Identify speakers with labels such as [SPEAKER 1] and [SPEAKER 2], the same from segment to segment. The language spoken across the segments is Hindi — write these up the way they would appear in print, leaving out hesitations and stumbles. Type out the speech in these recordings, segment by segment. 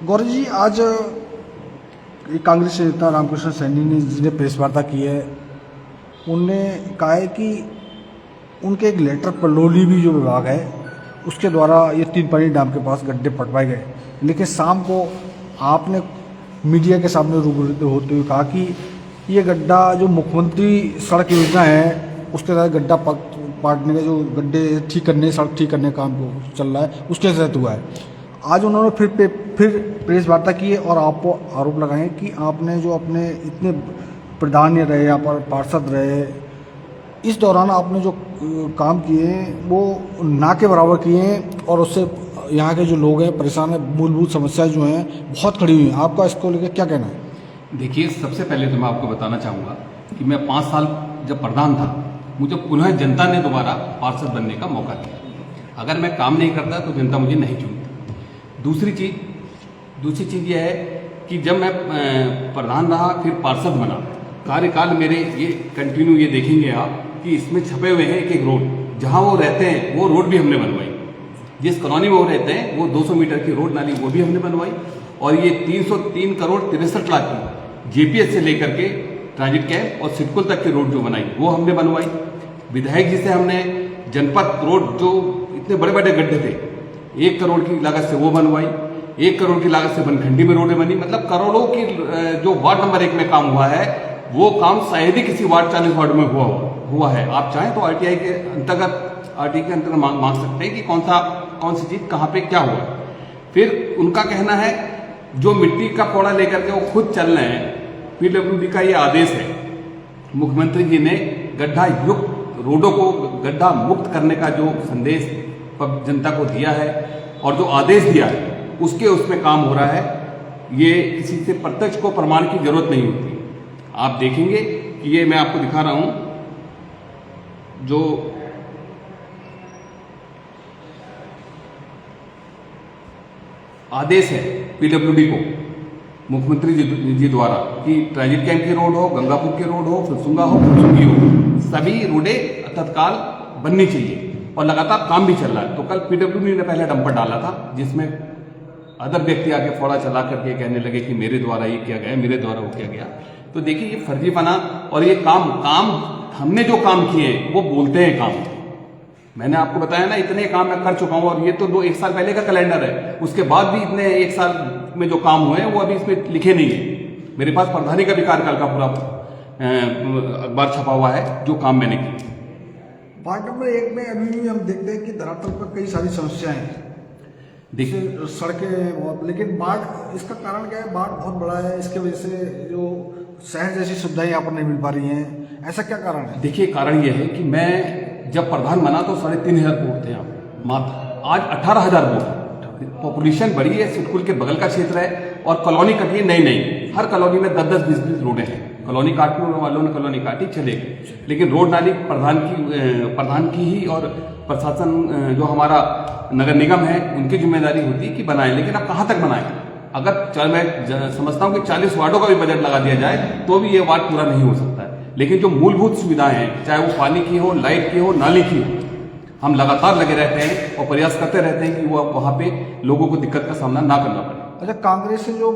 [SPEAKER 1] गौरव जी, आज एक कांग्रेस नेता रामकृष्ण सैनी ने जिसने प्रेस वार्ता की है, उनने कहा है कि उनके एक लेटर पलौली भी जो विभाग है उसके द्वारा ये तीन पानी डैम के पास गड्ढे पटवाए गए। लेकिन शाम को आपने मीडिया के सामने रूबरू होते हुए कहा कि ये गड्ढा जो मुख्यमंत्री सड़क योजना है उसके तहत गड्ढा पाटने का जो गड्ढे ठीक करने सड़क ठीक करने का काम चल रहा है उसके तहत हुआ है। आज उन्होंने फिर प्रेस वार्ता की है और आपको आरोप लगाए कि आपने जो अपने इतने प्रधान रहे, यहाँ पर पार्षद रहे, इस दौरान आपने जो काम किए हैं वो ना के बराबर किए हैं और उससे यहाँ के जो लोग हैं परेशान हैं, मूलभूत समस्याएं जो हैं बहुत खड़ी हुई हैं। आपका इसको लेकर क्या कहना है?
[SPEAKER 2] देखिए, सबसे पहले तो मैं आपको बताना चाहूँगा कि मैं 5 साल जब प्रधान था, मुझे पुनः जनता ने दोबारा पार्षद बनने का मौका दिया। अगर मैं काम नहीं करता तो जनता मुझे नहीं चुनती। दूसरी चीज़ यह है कि जब मैं प्रधान रहा फिर पार्षद बना, कार्यकाल मेरे ये कंटिन्यू ये देखेंगे आप कि इसमें छपे हुए हैं एक एक रोड, जहाँ वो रहते हैं वो रोड भी हमने बनवाई। जिस कॉलोनी में वो रहते हैं वो 200 मीटर की रोड नाली वो भी हमने बनवाई। और ये 303 करोड़ 63 लाख की जेपीएस से लेकर के ट्रांजिट कैंप और सिडकुल तक की रोड जो बनाई वो हमने बनवाई। विधायक जी से हमने जनपद रोड जो इतने बड़े बड़े गड्ढे थे 1 करोड़ की लागत से वो बनवाई। 1 करोड़ की लागत से बनखंडी में रोडें बनी। मतलब करोड़ों की जो वार्ड नंबर 1 में काम हुआ है वो काम शायद ही किसी वार्ड 40 वार्ड में हुआ है। आप चाहें तो आरटीआई के अंतर्गत मांग सकते हैं कि कौन सी चीज कहाँ पे क्या हुआ। फिर उनका कहना है जो मिट्टी का कोड़ा लेकर के वो खुद चल रहे हैं, पीडब्ल्यूडी का ये आदेश है। मुख्यमंत्री जी ने गड्ढा युक्त रोडों को गड्ढा मुक्त करने का जो संदेश जनता को दिया है और जो आदेश दिया है उसमें काम हो रहा है। ये किसी से प्रत्यक्ष को प्रमाण की जरूरत नहीं होती। आप देखेंगे कि ये मैं आपको दिखा रहा हूं जो आदेश है पीडब्ल्यूडी को मुख्यमंत्री जी द्वारा कि ट्रांजिट कैंप की रोड हो, गंगापुर की रोड हो, फुलसुंगा हो, फुलसुंगी हो, सभी रोडें तत्काल बननी चाहिए और लगातार काम भी चल रहा है। तो कल पीडब्ल्यूडी ने पहले डंपर डाला था जिसमें अदर व्यक्ति आके फोड़ा चला करके कहने लगे कि मेरे द्वारा ये किया गया, मेरे द्वारा वो किया गया। तो देखिए ये फर्जी बना। और ये काम हमने जो काम किए वो बोलते हैं काम। मैंने आपको बताया ना इतने काम मैं कर चुका हूं और ये तो 1 साल पहले का कैलेंडर है। उसके बाद भी इतने 1 साल में जो काम हुए हैं वो अभी इसमें लिखे नहीं है। मेरे पास प्रधानी का भी कार्यकाल का पूरा अखबार छपा हुआ है जो काम मैंने किया।
[SPEAKER 1] वार्ड नंबर 1 में अभी भी हम देखते हैं कि धरातल पर कई सारी समस्याएं हैं। देखिए सड़कें बहुत, लेकिन बाढ़ इसका कारण क्या है? बाढ़ बहुत बड़ा है, इसके वजह से जो शहर जैसी सुविधाएं यहाँ पर नहीं मिल पा रही हैं। ऐसा क्या कारण है?
[SPEAKER 2] देखिए कारण यह है कि मैं जब प्रधान बना तो 3,500 वोट थे यहाँ मात्र। आज 18,000 वोट। पॉपुलेशन बढ़ी है, सिडकुल के बगल का क्षेत्र है और कॉलोनी कटी है नई। हर कॉलोनी में 10-10, 20-20 रोडें हैं। कॉलोनी काटने वालों ने कॉलोनी काटी चले गए, लेकिन रोड नाली प्रधान की ही और प्रशासन जो हमारा नगर निगम है उनकी जिम्मेदारी होती है कि बनाएं। लेकिन अब कहाँ तक बनाएं? अगर मैं समझता हूँ कि 40 वार्डों का भी बजट लगा दिया जाए तो भी ये वार्ड पूरा नहीं हो सकता है। लेकिन जो मूलभूत सुविधाएं हैं, चाहे वो पानी की हो, लाइट की हो, नाली की हो, हम लगातार लगे रहते हैं और प्रयास करते रहते हैं कि वो वहाँ पे लोगों को दिक्कत का सामना ना करना पड़े।
[SPEAKER 1] अच्छा, कांग्रेस से जो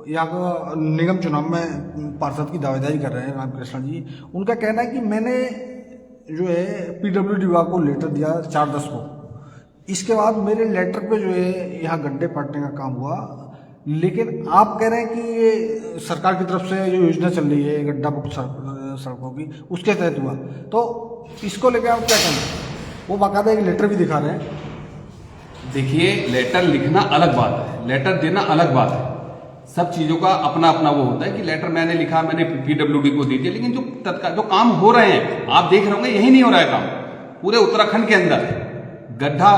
[SPEAKER 1] यहाँ का निगम चुनाव में पार्षद की दावेदारी कर रहे हैं रामकृष्ण जी, उनका कहना है कि मैंने जो है पीडब्ल्यूडी विभाग को लेटर दिया 4/10 को। इसके बाद मेरे लेटर पे जो है यहाँ गड्ढे पाटने का काम हुआ, लेकिन आप कह रहे हैं कि ये सरकार की तरफ से जो योजना चल रही है गड्ढा मुक्त सड़कों की उसके तहत हुआ। तो इसको लेकर आप क्या कहेंगे? वो बाकायदा एक लेटर भी दिखा रहे हैं।
[SPEAKER 2] देखिए लेटर लिखना अलग बात है, लेटर देना अलग बात है। सब चीजों का अपना अपना वो होता है कि लेटर मैंने लिखा, मैंने पीडब्ल्यूडी को दे दिया, लेकिन जो काम हो रहे हैं आप देख रहे होंगे यही नहीं हो रहा है काम। पूरे उत्तराखंड के अंदर गड्ढा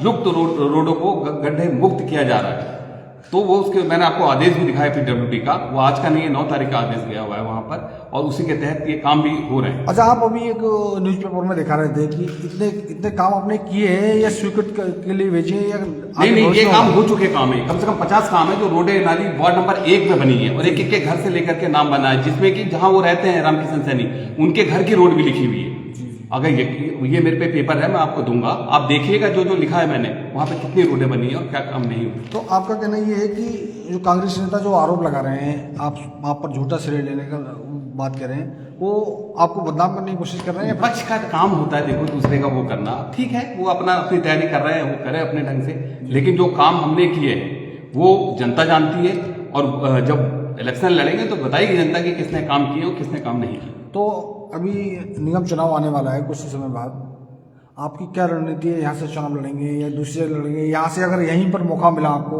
[SPEAKER 2] युक्त रोडों को गड्ढे मुक्त किया जा रहा है। तो वो उसके मैंने आपको आदेश भी दिखाया पीडब्ल्यूडी का, वो आज का नहीं है, 9 तारीख का आदेश गया हुआ है वहां पर और उसी के तहत ये काम भी हो रहे हैं।
[SPEAKER 1] अच्छा, आप अभी एक न्यूज़पेपर में दिखा रहे थे कि इतने काम आपने किए हैं या स्वीकृत के लिए भेजे या
[SPEAKER 2] नहीं, ये काम हो चुके काम है। कम से कम 50 काम है जो रोडे नाली वार्ड नंबर 1 में बनी है और एक के घर से लेकर के नाम बना है, जिसमें कि जहां वो रहते हैं रामकृष्ण सैनी उनके घर की रोड भी लिखी हुई है। अगर ये मेरे पे पेपर है, मैं आपको दूंगा, आप देखिएगा जो जो लिखा है मैंने, वहाँ पे कितनी रोडें बनी है और क्या काम नहीं हुई।
[SPEAKER 1] तो आपका कहना ये है कि जो कांग्रेस नेता जो आरोप लगा रहे हैं, आप पर झूठा श्रेय लेने का बात कर रहे हैं, वो आपको बदनाम करने की कोशिश कर रहे हैं?
[SPEAKER 2] पक्ष का काम होता है, देखो, दूसरे का वो करना ठीक है, वो अपनी तैयारी कर रहे हैं, वो करे अपने ढंग से, लेकिन जो काम हमने किए वो जनता जानती है, और जब इलेक्शन लड़ेंगे तो बताएगी जनता कि किसने काम किए और किसने काम नहीं किए।
[SPEAKER 1] तो अभी निगम चुनाव आने वाला है कुछ ही समय बाद, आपकी क्या रणनीति है? यहाँ से चुनाव लड़ेंगे या दूसरे लड़ेंगे? यहाँ से अगर यहीं पर मौका मिला आपको,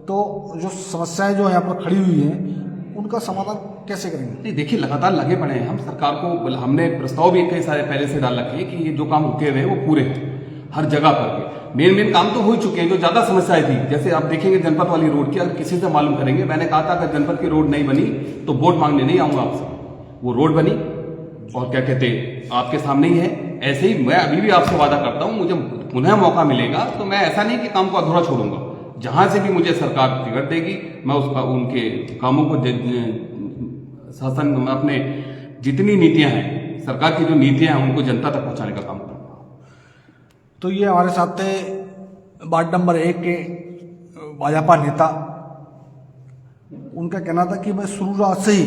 [SPEAKER 1] तो जो समस्याएं जो यहाँ पर खड़ी हुई हैं उनका समाधान कैसे करेंगे?
[SPEAKER 2] नहीं, देखिए, लगातार लगे पड़े हैं हम। सरकार को हमने प्रस्ताव भी कई सारे पहले से डाल रखे हैं कि ये जो काम रुके हुए हैं वो पूरे हैं हर जगह पर के। मेन काम तो हो चुके हैं। जो ज्यादा समस्याएं थी, जैसे आप देखेंगे जनपद वाली रोड की, अगर किसी से मालूम करेंगे, मैंने कहा था अगर जनपद की रोड नहीं बनी तो वोट मांगने नहीं आऊंगा आपसे। वो रोड बनी, और क्या कहते हैं, आपके सामने ही है। ऐसे ही मैं अभी भी आपसे वादा करता हूं, मुझे पुनः मौका मिलेगा तो मैं ऐसा नहीं कि काम को अधूरा छोड़ूंगा। जहां से भी मुझे सरकार टिकट देगी, मैं उसका उनके कामों को शासन में अपने जितनी नीतियां हैं, सरकार की जो नीतियां हैं, उनको जनता तक पहुंचाने का काम करूंगा।
[SPEAKER 1] तो ये हमारे साथ थे वार्ड नंबर 1 के भाजपा नेता। उनका कहना था कि मैं शुरुआत से ही,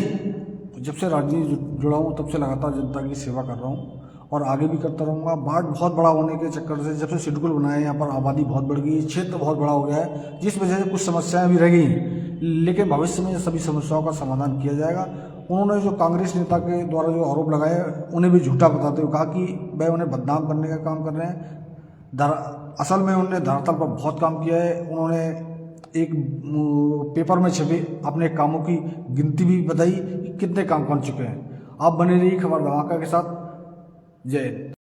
[SPEAKER 1] जब से राजनीति जुड़ा हूँ तब से लगातार जनता की सेवा कर रहा हूँ और आगे भी करता रहूँगा। वार्ड बहुत बड़ा होने के चक्कर से, जब से शेड्यूल बनाया, यहाँ पर आबादी बहुत बढ़ गई, क्षेत्र बहुत बड़ा हो गया है, जिस वजह से कुछ समस्याएं भी रह गई हैं, लेकिन भविष्य में सभी समस्याओं का समाधान किया जाएगा। उन्होंने जो कांग्रेस नेता के द्वारा जो आरोप लगाए, उन्हें भी झूठा बताते हुए कहा कि वह उन्हें बदनाम करने का काम कर रहे हैं। असल में उन्होंने धरातल पर बहुत काम किया है। उन्होंने एक पेपर में छपे अपने कामों की गिनती भी बताई कि कितने काम कर चुके हैं। आप बने रहिए खबर धमाका के साथ। जय हिंद।